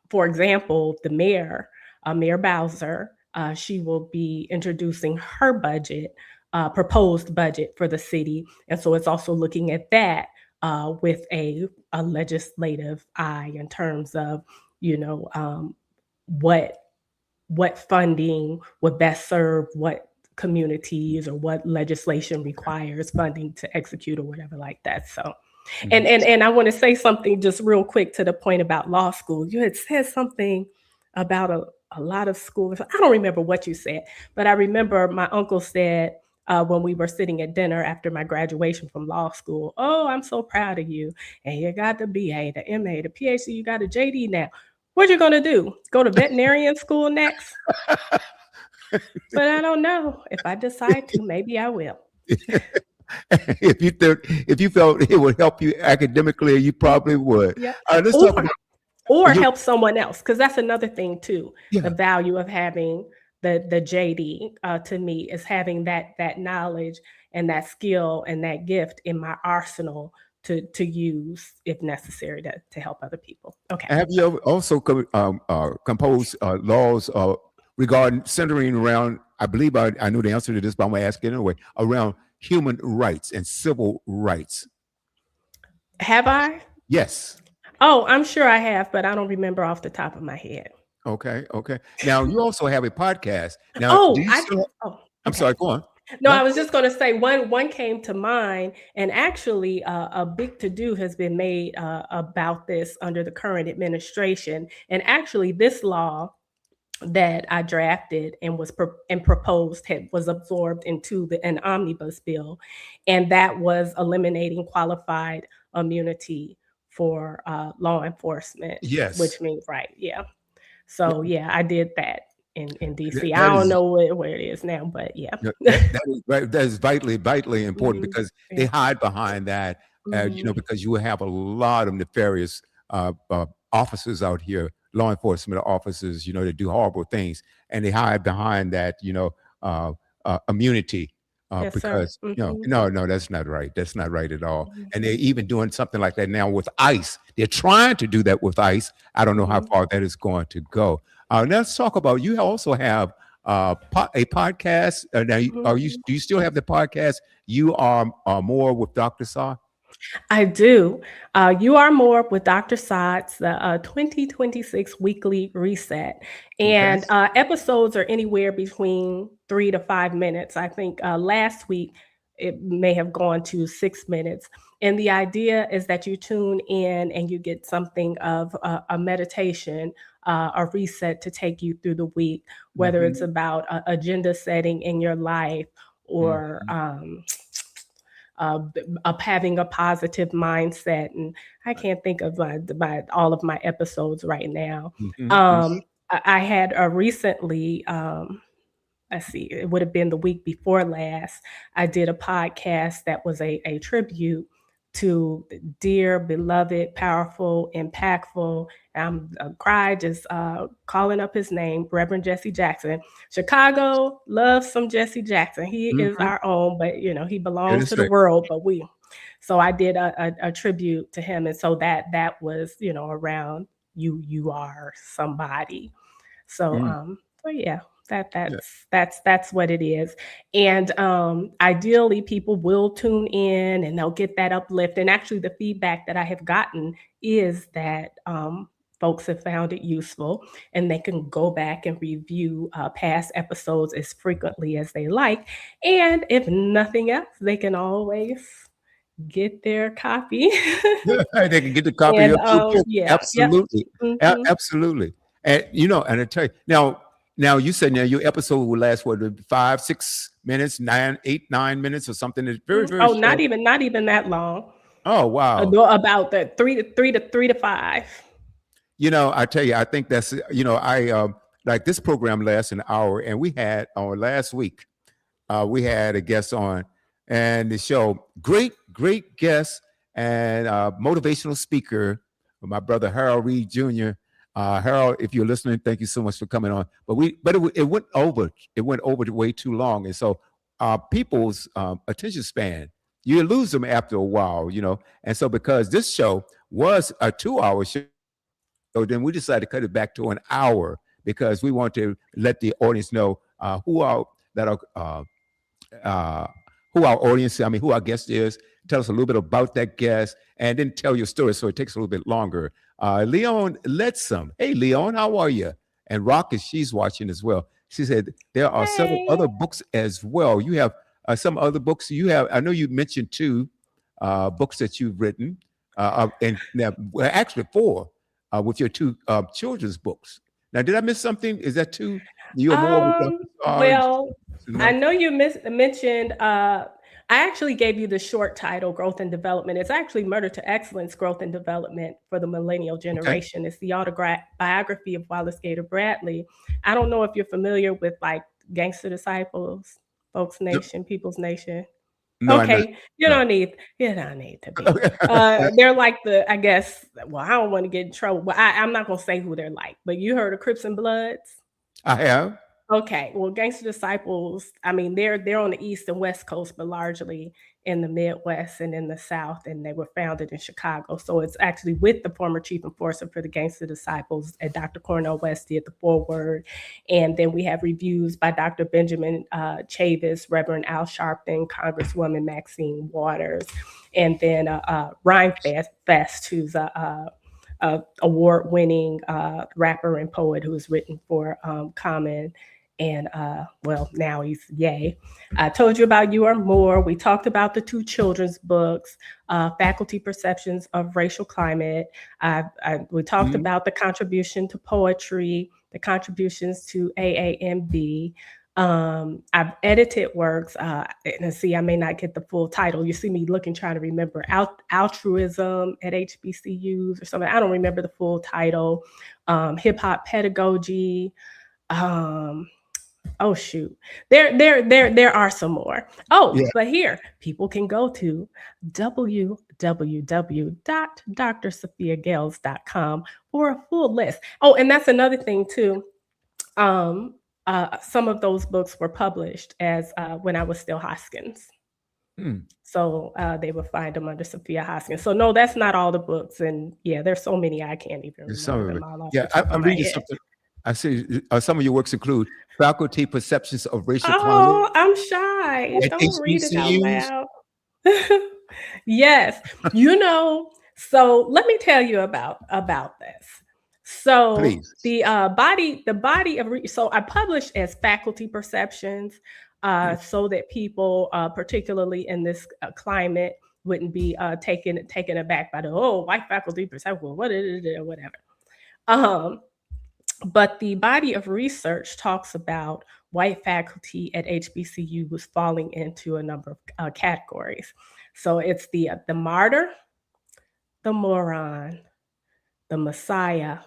for example, the mayor, Mayor Bowser, she will be introducing her budget, proposed budget for the city. And so it's also looking at that with a legislative eye in terms of, you know, what funding would best serve what communities, or what legislation requires funding to execute, or whatever like that. So, and Mhm. and I want to say something just real quick to the point about law school. You had said something about a lot of schools. I don't remember what you said, but I remember my uncle said, when we were sitting at dinner after my graduation from law school, "Oh, I'm so proud of you. And you got the BA, the MA, the PhD, you got a JD now. What you gonna do? Go to veterinarian school next?" But I don't know. If I decide to, maybe I will. If you felt it would help you academically, you probably would. Yeah. Let's talk Or about you. help someone else, because that's another thing too. The Yeah. value of having the JD, to me, is having that knowledge and that skill and that gift in my arsenal to use if necessary to help other people. Okay. Have you ever also composed laws regarding centering around? I believe I know the answer to this, but I'm gonna ask it anyway. Around human rights and civil rights. Have I? Yes. Oh, I'm sure I have, but I don't remember off the top of my head. Okay. Okay. Now you also have a podcast. Now, do Oh, you I still? oh, I'm okay. sorry. Go on. No, No. I was just going to say one came to mind, and actually, a big to do has been made about this under the current administration. And actually, this law that I drafted and and proposed was absorbed into an omnibus bill, and that was eliminating qualified immunity for law enforcement, Yes. which means, right, yeah. So yeah, I did that in DC. I That don't is know where it is now, but yeah. Yeah, that is that is vitally important Mhm. because they Yeah. hide behind that, Mhm. because you have a lot of nefarious officers out here, law enforcement officers, that do horrible things, and they hide behind that, immunity, Yes, sir. because Mhm. no, that's not right. That's not right at all. Mhm. And they're even doing something like that now with ICE. They're trying to do that with ICE. I don't know how Mhm. far that is going to go. Let's talk about. You also have a podcast. Now, Mhm. do you still have the podcast? You are more with Dr. Sa. I do. You Are More with Dr. Sotz, the 2026 weekly reset. Okay. And episodes are anywhere between 3 to 5 minutes. I think last week it may have gone to 6 minutes. And the idea is that you tune in and you get something of a meditation, a reset to take you through the week, whether it's Hmm. about agenda setting in your life, or Hmm. of having a positive mindset. And I can't think of all of my episodes right now. Hmm. I had recently, let's see, it would have been the week before last, I did a podcast that was a tribute to the dear, beloved, powerful, impactful. I cried just calling up his name, Reverend Jesse Jackson. Chicago loves some Jesse Jackson. He is Hmm. our own, but he That belongs is to the right. world. But so I did a tribute to him, and so that was around you are somebody. So, Mm, so yeah, that yeah. that's what it is. And ideally, people will tune in and they'll get that uplift. And actually, the feedback that I have gotten is that folks have found it useful, and they can go back and review past episodes as frequently as they like. And if nothing else, they can always get their copy. They can get the copy of And your blue book. yeah, yep. Absolutely. Mhm. Absolutely. And you know, and I tell you now you said now your episode will last what 5, 6 minutes, 9, 8, 9 minutes or something. It's very, very Oh, short. not even that long. Oh wow. No, about the 3 to 5. You know, I tell you, I think that's I like this program lasts an hour, and we had on last week, we had a guest on, and the show, great guest and motivational speaker, my brother Harold Reed Jr. Harold, if you're listening, thank you so much for coming on. But it went over. It went over way too long, and so people's attention span, you lose them after a while, And so because this show was a 2 hour show, then we decided to cut it back to an hour because we want to let the audience know that are uh, who our audience, I mean, who our guest is. Tell us a little bit about that guest, and then tell your story. So it takes a little bit longer. Leon Ledsome. Hey, Leon, how are you? And Rock, is she's watching as well. She said there are several Hey. other books as well. You have some other books. You have. I know you mentioned two books that you've written, and now well, actually four with your two children's books. Now, did I miss something? Is that two? You're more with Dr. Sarge. Well, I know you mentioned, I actually gave you the short title, Growth and Development. It's actually Murder to Excellence, Growth and Development for the Millennial Okay. Generation. It's the biography of Wallace Gator Bradley. I don't know if you're familiar with like Gangster Disciples, Folks No, Nation, People's Nation. no, I'm not. Okay, No. you don't need to be. They're like I guess, well, I don't want to get in trouble, but I'm not gonna say who they're like. But you heard of Crips and Bloods? I have. Okay, well, Gangster Disciples, I mean, they're on the East and West Coast, but largely in the Midwest and in the South, and they were founded in Chicago. So it's actually with the former chief enforcer for the Gangster Disciples, and Dr. Cornel West did the foreword. And then we have reviews by Dr. Benjamin Chavis, Reverend Al Sharpton, Congresswoman Maxine Waters, and then Rhyme Fest, who's a award-winning rapper and poet who has written for Common, and well, now he's Yay. I told you about You Are More. We talked about the two children's books, Faculty Perceptions of Racial Climate. We talked Mhm. about the contribution to poetry, the contributions to AAMB. I've edited works, and see, I may not get the full title. You see me looking, trying to remember altruism at HBCUs or something. I don't remember the full title. Hip hop pedagogy. Um, Oh shoot. There are some more. Oh, Yeah. but here, people can go to www.drsafiagales.com for a full list. Oh, and that's another thing too. Um, some of those books were published as when I was still Hoskins. Hmm. So they would find them under SaFiya Hoskins. So no, that's not all the books. And yeah, there's so many I can't even There's some remember of them it. all off the Yeah, top of I'm my reading head. something. I see some of your works include faculty perceptions of racial climate Oh, I'm shy. at Don't read it out HBCUs. loud. Yes. You know, so let me tell you about this. So Please. the body of so I published as faculty perceptions, Hmm. so that people, particularly in this climate, wouldn't be taken aback by the white faculty perception. Well, what is it or whatever. Um, but the body of research talks about white faculty at HBCU was falling into a number of categories. So it's the martyr, the moron, the messiah,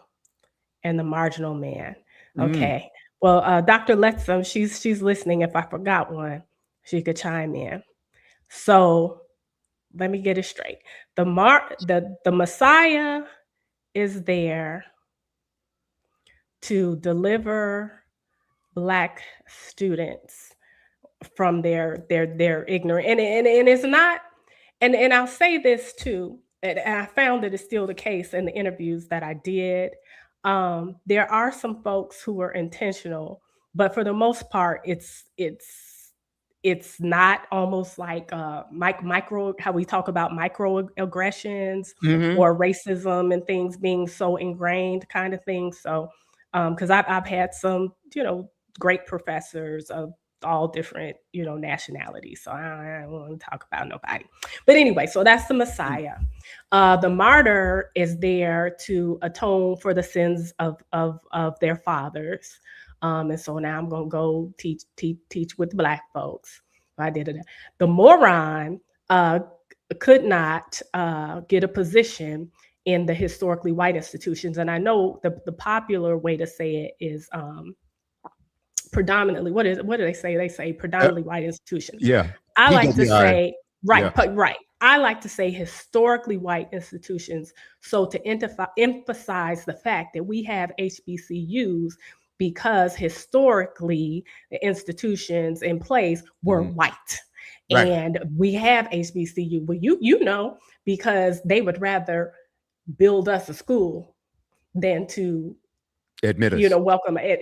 and the marginal man. Mm. Okay. Well, Dr. Letzum, she's listening. If I forgot one, she could chime in. So let me get it straight. The messiah is there to deliver Black students from their ignorance, and it's not, and I'll say this too, and I found that it's still the case in the interviews that I did. There are some folks who are intentional, but for the most part, it's not almost like micro how we talk about microaggressions Hmm. or racism and things being so ingrained kind of thing. So because I've had some great professors of all different nationalities, so I don't want to talk about nobody, but anyway, so that's the Messiah. The martyr is there to atone for the sins of their fathers. And so now I'm gonna go teach with black folks. I did it. The moron uh, could not get a position in the historically white institutions, and I know the popular way to say it is predominantly. What do they say? They say Uh, predominantly white institutions. yeah. I like to PWI. say Yeah. right. I like to say historically white institutions. So to emphasize the fact that we have HBCUs because historically the institutions in place were Mhm. white. Right. And we have HBCU. Well, you know, because they would rather build us a school than to Admit us.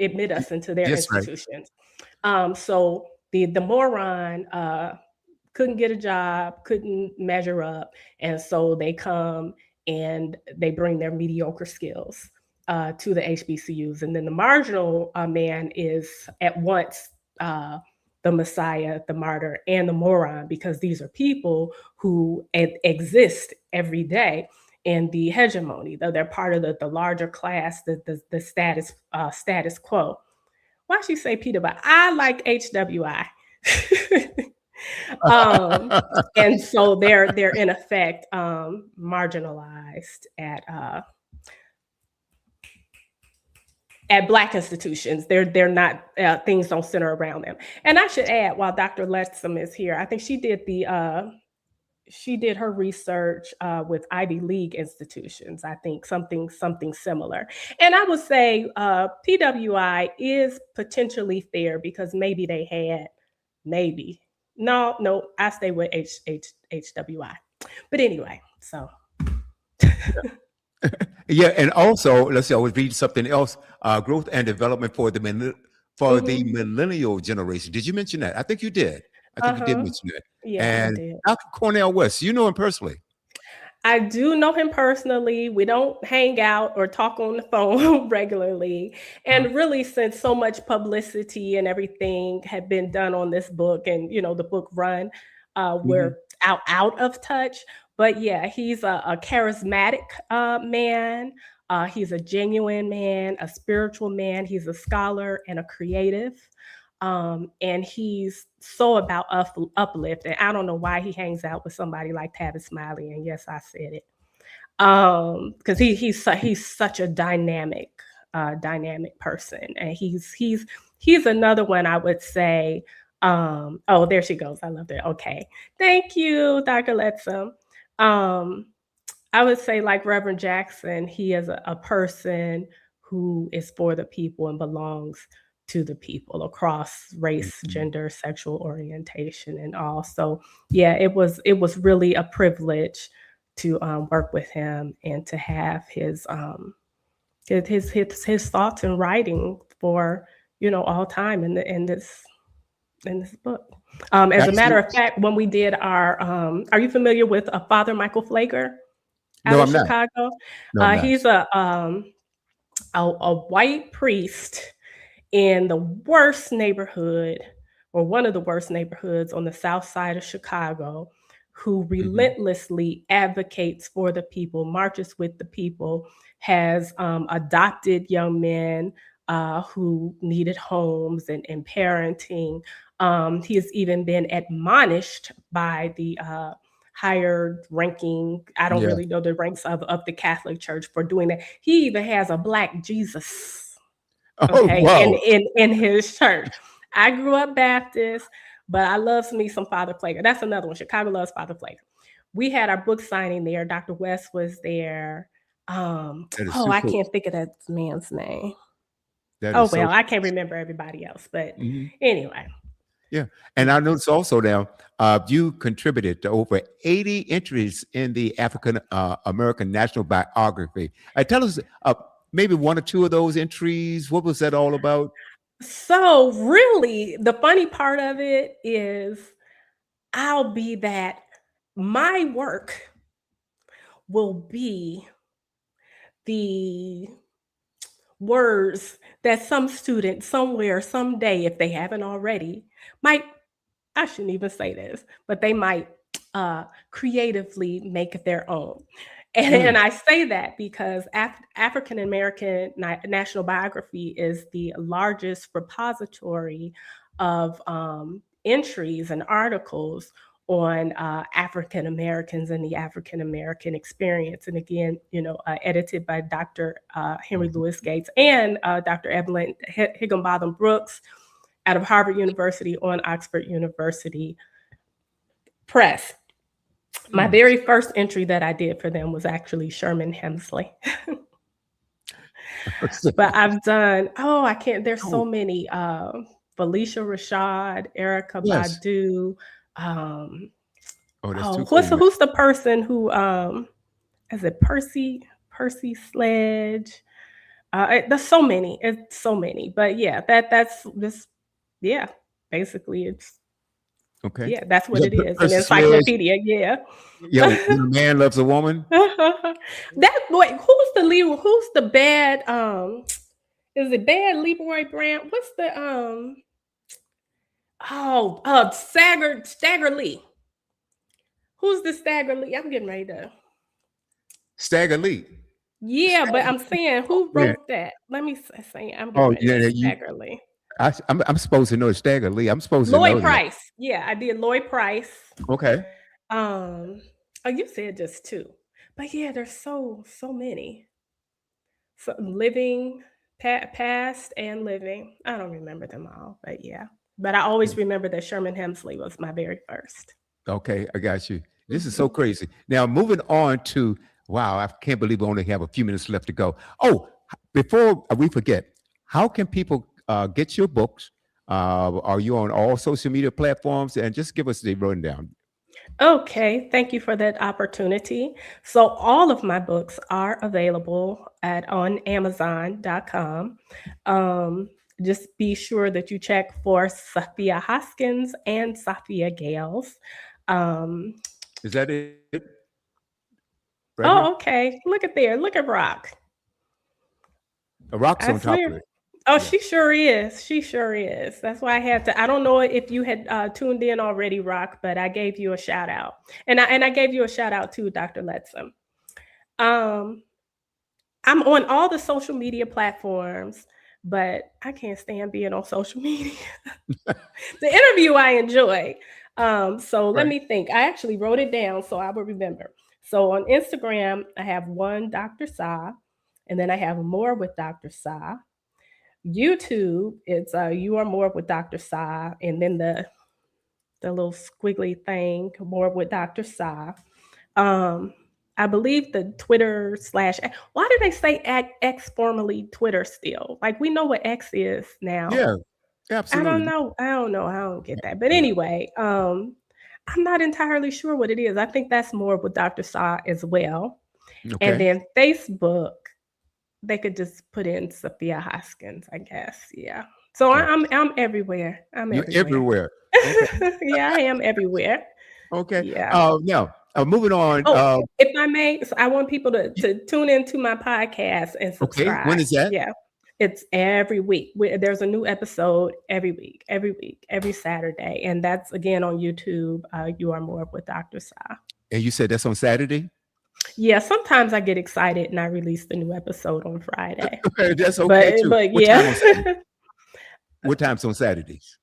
admit us into their Yes, right. institutions. So the moron couldn't get a job, couldn't measure up, and so they come and they bring their mediocre skills to the HBCUs, and then the marginal man is at once the Messiah, the martyr, and the moron because these are people who exist every day in the hegemony. Though they're part of the larger class, the status quo. Why she say Peter? But I like HWI. um, and so they're in effect marginalized at black institutions. They're not things don't center around them. And I should add, while Dr. Letsom is here, I think she did her research with Ivy League institutions. I think something similar. And I would say PWI is potentially fair because maybe they had maybe no I stay with HWI. But anyway, so Yeah, and also let's see. I was reading something else. Growth and development for the for the mhm. millennial generation. Did you mention that? I think you did. I think you did Uh-huh. mention that. Yeah, I And did. Dr. Cornell West, you know him personally. I do know him personally. We don't hang out or talk on the phone regularly. Uh, And really, since so much publicity and everything had been done on this book and, the book run, we're mhm. out of touch. But yeah, he's a charismatic man. He's a genuine man, a spiritual man. He's a scholar and a creative. And he's so about uplift. And I don't know why he hangs out with somebody like Tavis Smiley. And yes, I said it. Because he's such a dynamic person, and he's another one I would say. Oh, there she goes. I love that. Okay, thank you, Dr. Letsom. Um, I would say, like Reverend Jackson, he is a person who is for the people and belongs to the people across race, Mhm. gender, sexual orientation, and all. So, yeah, it was really a privilege to work with him and to have his thoughts in writing for all time in this book. As a matter of Absolutely. fact, when we did are you familiar with Father Michael Flager out No, of I'm not. Chicago? No, I'm not. He's a white priest in the worst neighborhood or one of the worst neighborhoods on the south side of Chicago who Hmm. relentlessly advocates for the people, marches with the people, has adopted young men who needed homes and parenting. He has even been admonished by the higher ranking, I don't Yeah. really know the ranks of the Catholic Church for doing that. He even has a black Jesus, Oh, okay, wow. in his church. I grew up Baptist, but I love me some Father Flager. That's another one. Chicago loves Father Flager. We had our book signing there. Dr. West was there. That is Oh, too I cool. can't think of that man's name. That Oh is so. well, I can't remember everybody else, but Mhm. anyway. Yeah. And I noticed also now you contributed to over 80 entries in the African American National Biography. Tell us, maybe one or two of those entries? What was that all about? So, really, the funny part of it is I'll be that my work will be the words that some student somewhere, someday, if they haven't already, might I shouldn't even say this, but they might creatively make their own. And Mm, I say that because African American National Biography is the largest repository of entries and articles on African Americans and the African American experience. And again, edited by Dr. Henry mhm, Louis Gates and Dr. Evelyn Higginbotham Brooks out of Harvard University on Oxford University Press. My mm. very first entry that I did for them was actually Sherman Hemsley. But I've done, oh, I can't, there's so Oh, many. Felicia Rashad, Erica yes. Badu. Um, Oh, that's oh, too cool, man. who's the person who is it Percy Sledge? There's so many. It's so many. But yeah, that's this yeah, basically it's Okay. yeah, that's You what got it is. An Percy Sledge. encyclopedia, yeah. Yo, when a man loves a woman. That boy, who's the lead? Who's the bad? Is it bad Leroy Grant? What's the Oh, Stagger Lee. Who's the Stagger Lee? I'm getting ready to. Stagger Lee. Yeah, but Stagger I'm saying oh, who man. wrote that? Let me say I'm getting Oh, ready yeah, to yeah, you Stagger Lee. I'm supposed to know Stagger Lee. I'm supposed to know Lloyd that. Price. Yeah, I did Lloyd Price. Okay. Um, oh, you said just two, but yeah, there's so many. So living, past and living. I don't remember them all, but yeah. But I always remember that Sherman Hemsley was my very first. Okay, I got you. This is so Mhm. crazy. Now, moving on to wow, I can't believe we only have a few minutes left to go. Oh, before we forget, how can people get your books? Are you on all social media platforms? And just give us the rundown. Okay, thank you for that opportunity. So all of my books are available at on Amazon.com. Um, just be sure that you check for SaFiya Hoskins and SaFiya Gales. Um, Is that it right here? oh, okay. Look at there. Look at Rock. A rock's I on top swear. of it. Oh, Yeah. she sure is. She sure is. That's why I had to. I don't know if you had tuned in already, Rock, but I gave you a shout out, and I gave you a shout out too, Dr. Letson. Um, I'm on all the social media platforms, but I can't stand being on social media. The interview I enjoy. So let Right. me think. I actually wrote it down so I will remember. So on Instagram, I have one Dr. Sa, and then I have more with Dr. Sa. YouTube, it's You Are More with Dr. Sa, and then the little squiggly thing, More with Dr. Sa. Um, I believe the Twitter slash why do they say X formerly Twitter still? Like we know what X is now. Yeah. I don't Absolutely. know. I don't know. I don't get that. But anyway, I'm not entirely sure what it is. I think that's more with Dr. Sa as well. And Okay. then Facebook, they could just put in SaFiya Hoskins, I guess. Yeah. So Okay. I'm everywhere. I'm You're everywhere. everywhere. Okay. Yeah, I am everywhere. Okay. Yeah. Now, moving on. Oh, if I may, so I want people Y- to tune into my podcast and okay. When subscribe. is that? Yeah. It's every week. There's a new episode every week, every Saturday. And that's again on YouTube. You Are More with Dr. Sa. And you said that's on Saturday? Yeah, sometimes I get excited and I release the new episode on Friday. Okay, that's okay But too. but What yeah. time on Saturday? What time's on Saturdays?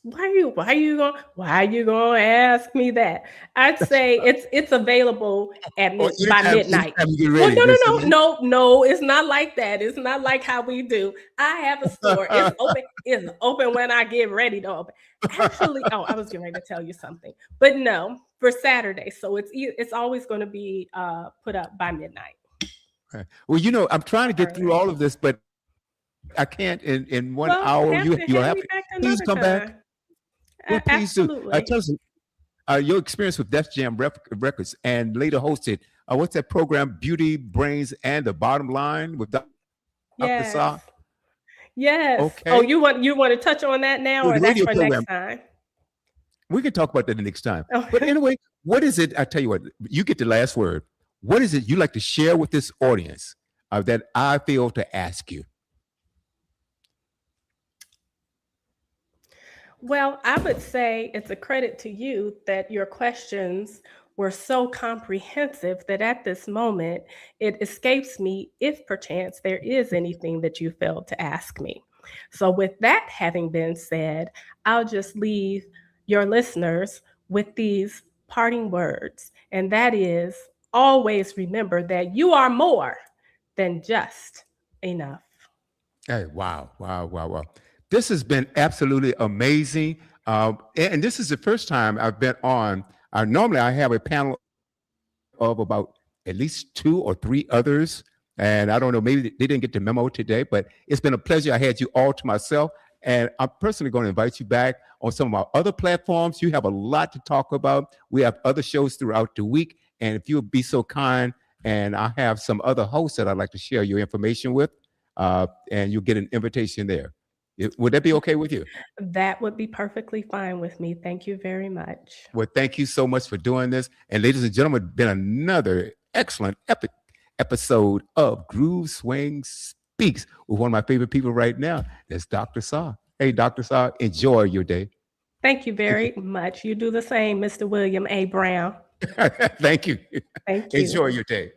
Why you gonna ask me that? I'd say it's available at Or by anytime, midnight. anytime you get Well, ready. no, no, That's no, no, no. It's not like that. It's not like how we do. I have a store. It's open. It's open when I get ready to open. Actually, oh, I was getting ready to tell you something, but no, for Saturday. So it's always going to be put up by midnight. Right. Well, I'm trying to get through Early. all of this, but I can't in 1 hour. Well, You'll have have me to back please another come back. time. Well, please do. Absolutely. Tell us your experience with Def Jam Records and later hosted what's that program, Beauty, Brains, and the Bottom Line with Dr. Dr. Sa? Yes. Yes. Oh, Okay. you want to touch on that now, The or that's radio for next program, time? we can talk about that the next time. But Okay. anyway, what is it? I tell you what, you get the last word. What is it you like to share with this audience that I feel to ask you? Well, I would say it's a credit to you that your questions were so comprehensive that at this moment it escapes me if perchance there is anything that you failed to ask me. So, with that having been said, I'll just leave your listeners with these parting words, and that is always remember that you are more than just enough. Hey, wow, wow, wow, wow. This has been absolutely amazing. And this is the first time I've been on. Normally, I have a panel of about at least two or three others. And I don't know, maybe they didn't get the memo today, but it's been a pleasure. I had you all to myself. And I'm personally going to invite you back on some of our other platforms. You have a lot to talk about. We have other shows throughout the week. And if you would be so kind, and I have some other hosts that I'd like to share your information with, and you'll get an invitation there. Would that be okay with you? That would be perfectly fine with me. Thank you very much. Well, thank you so much for doing this. And ladies and gentlemen, been another excellent epic episode of Groove Swing Speaks with one of my favorite people right now. That's Dr. Sa. Hey, Dr. Sa, enjoy your day. Thank you Thank very much. You do the same, Mr. William A. Brown. you. Thank you. Thank Enjoy you. your day.